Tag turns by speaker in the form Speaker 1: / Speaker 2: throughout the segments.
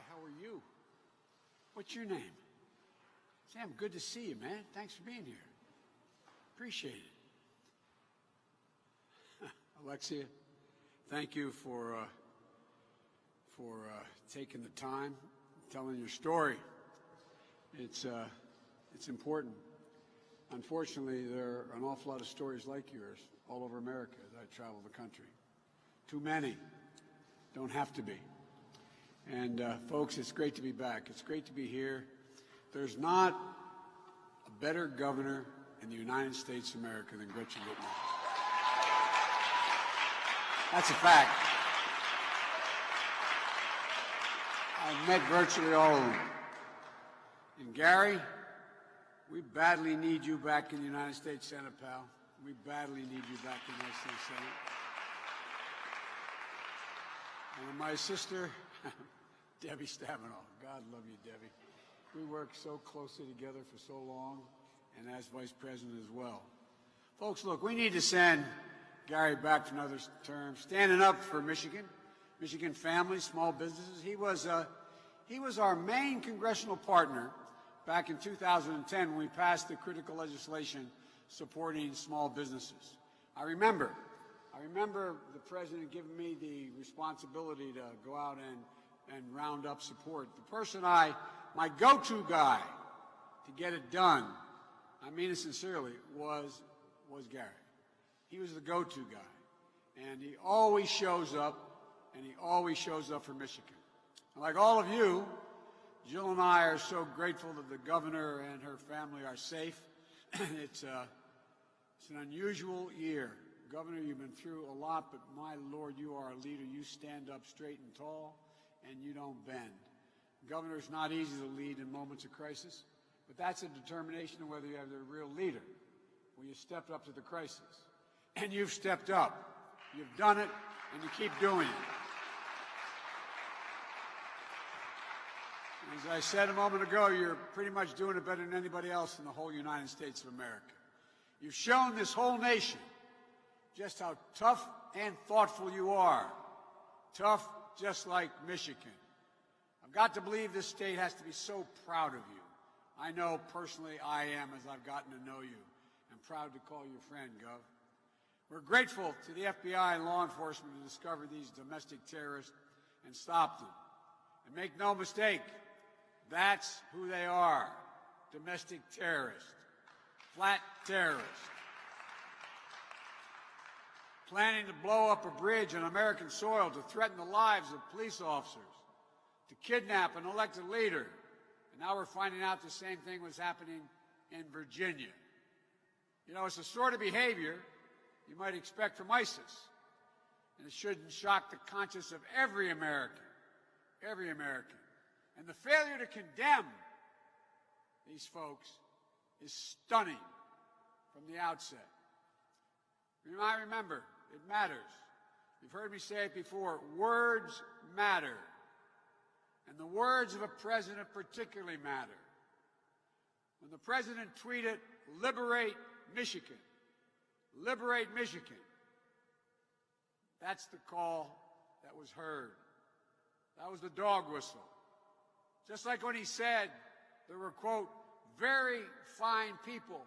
Speaker 1: how are you? What's your name? Sam, good to see you, man. Thanks for being here. Appreciate it. Alexia, thank you for taking the time, telling your story. It's important. Unfortunately, there are an awful lot of stories like yours all over America as I travel the country. Too many. Don't have to be. And folks, it's great to be back. It's great to be here. There's not a better governor in the United States of America than Gretchen Whitmer. That's a fact. I've met virtually all of them. And Gary, we badly need you back in the United States Senate, pal. We badly need you back in the United States Senate. And my sister, Debbie Stabenow. God love you, Debbie. We worked so closely together for so long, and as vice president as well. Folks, look, we need to send Gary back for another term, standing up for Michigan families, small businesses. He was our main congressional partner back in 2010 when we passed the critical legislation supporting small businesses. I remember the president giving me the responsibility to go out and round up support. The person my go-to guy to get it done, I mean it sincerely, was Gary. He was the go-to guy. And he always shows up, and he always shows up for Michigan. And like all of you, Jill and I are so grateful that the governor and her family are safe. It's an unusual year. Governor, you've been through a lot, but my Lord, you are a leader. You stand up straight and tall, and you don't bend. Governor, it's not easy to lead in moments of crisis, but that's a determination of whether you have a real leader. Well, you stepped up to the crisis, and you've stepped up. You've done it, and you keep doing it. As I said a moment ago, you're pretty much doing it better than anybody else in the whole United States of America. You've shown this whole nation just how tough and thoughtful you are. Tough just like Michigan. I've got to believe this state has to be so proud of you. I know personally I am as I've gotten to know you. I'm proud to call you a friend, Gov. We're grateful to the FBI and law enforcement to discover these domestic terrorists and stop them. And make no mistake, that's who they are. Domestic terrorists. Flat terrorists. Planning to blow up a bridge on American soil to threaten the lives of police officers, to kidnap an elected leader. And now we're finding out the same thing was happening in Virginia. You know, it's the sort of behavior you might expect from ISIS. And it shouldn't shock the conscience of every American. Every American. And the failure to condemn these folks is stunning from the outset. I remember, it matters. You've heard me say it before, words matter. And the words of a president particularly matter. When the president tweeted, "Liberate Michigan," liberate Michigan, that's the call that was heard. That was the dog whistle. Just like when he said there were, quote, very fine people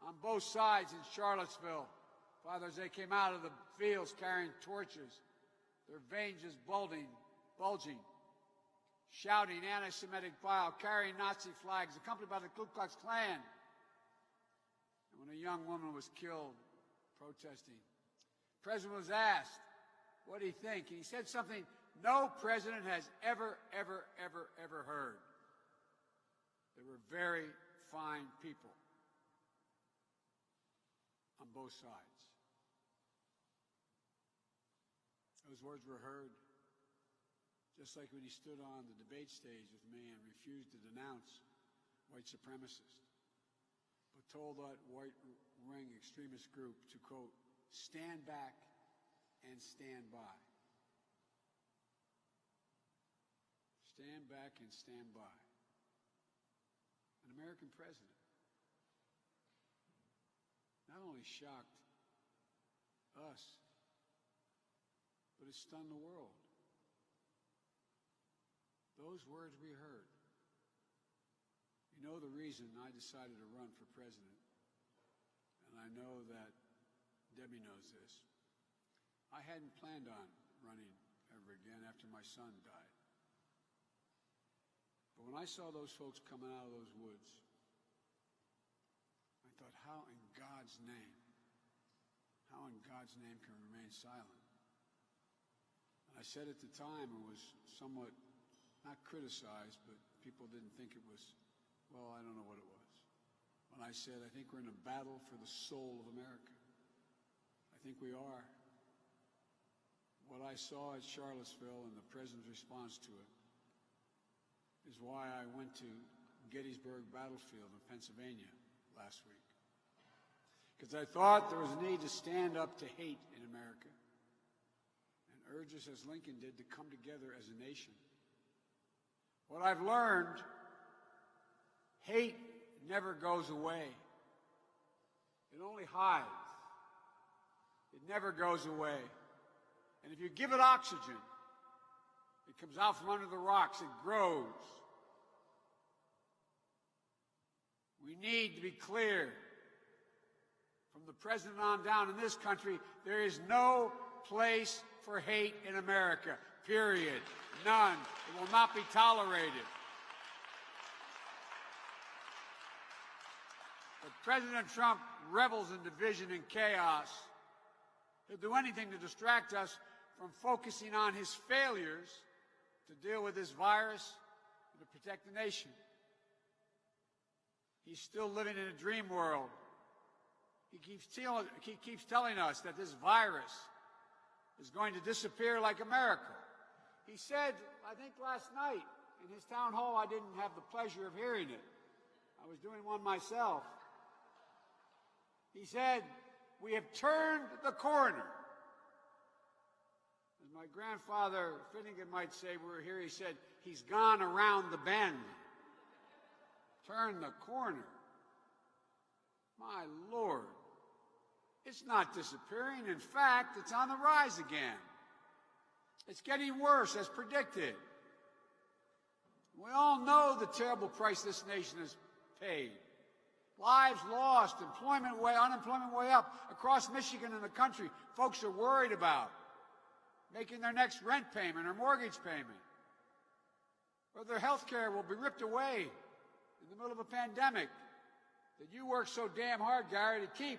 Speaker 1: on both sides in Charlottesville. Father, as they came out of the fields carrying torches, their veins just bulging, shouting anti-Semitic vile, carrying Nazi flags, accompanied by the Ku Klux Klan. And when a young woman was killed protesting, the president was asked, what did he think? And he said something no president has ever heard. There were very fine people on both sides. Those words were heard just like when he stood on the debate stage with me and refused to denounce white supremacists, but told that white ring extremist group to, quote, stand back and stand by. Stand back and stand by. An American president not only shocked us, but it stunned the world. Those those words we heard. You know the reason I decided to run for president, and I know that Debbie knows this. I hadn't planned on running ever again after my son died. But when I saw those folks coming out of those woods, I thought, how in God's name can we remain silent? And I said at the time, it was somewhat not criticized, but people didn't think it was, well, I don't know what it was. When I said, I think we're in a battle for the soul of America. I think we are. What I saw at Charlottesville and the president's response to it is why I went to Gettysburg Battlefield in Pennsylvania last week. Because I thought there was a need to stand up to hate in America and urge us, as Lincoln did, to come together as a nation. What I've learned, hate never goes away. It only hides. It never goes away. And if you give it oxygen, it comes out from under the rocks, it grows. We need to be clear. From the president on down in this country, there is no place for hate in America, period. None. It will not be tolerated. But President Trump revels in division and chaos. He'll do anything to distract us from focusing on his failures to deal with this virus and to protect the nation. He's still living in a dream world. He keeps telling us that this virus is going to disappear like a miracle. He said, I think last night in his town hall, I didn't have the pleasure of hearing it. I was doing one myself. He said, we have turned the corner. As my grandfather Finnegan might say, we were here, he said, he's gone around the bend. Turn the corner. My Lord. It's not disappearing. In fact, it's on the rise again. It's getting worse, as predicted. We all know the terrible price this nation has paid. Lives lost, unemployment way up across Michigan and the country. Folks are worried about making their next rent payment or mortgage payment. Or their health care will be ripped away in the middle of a pandemic that you worked so damn hard, Gary, to keep.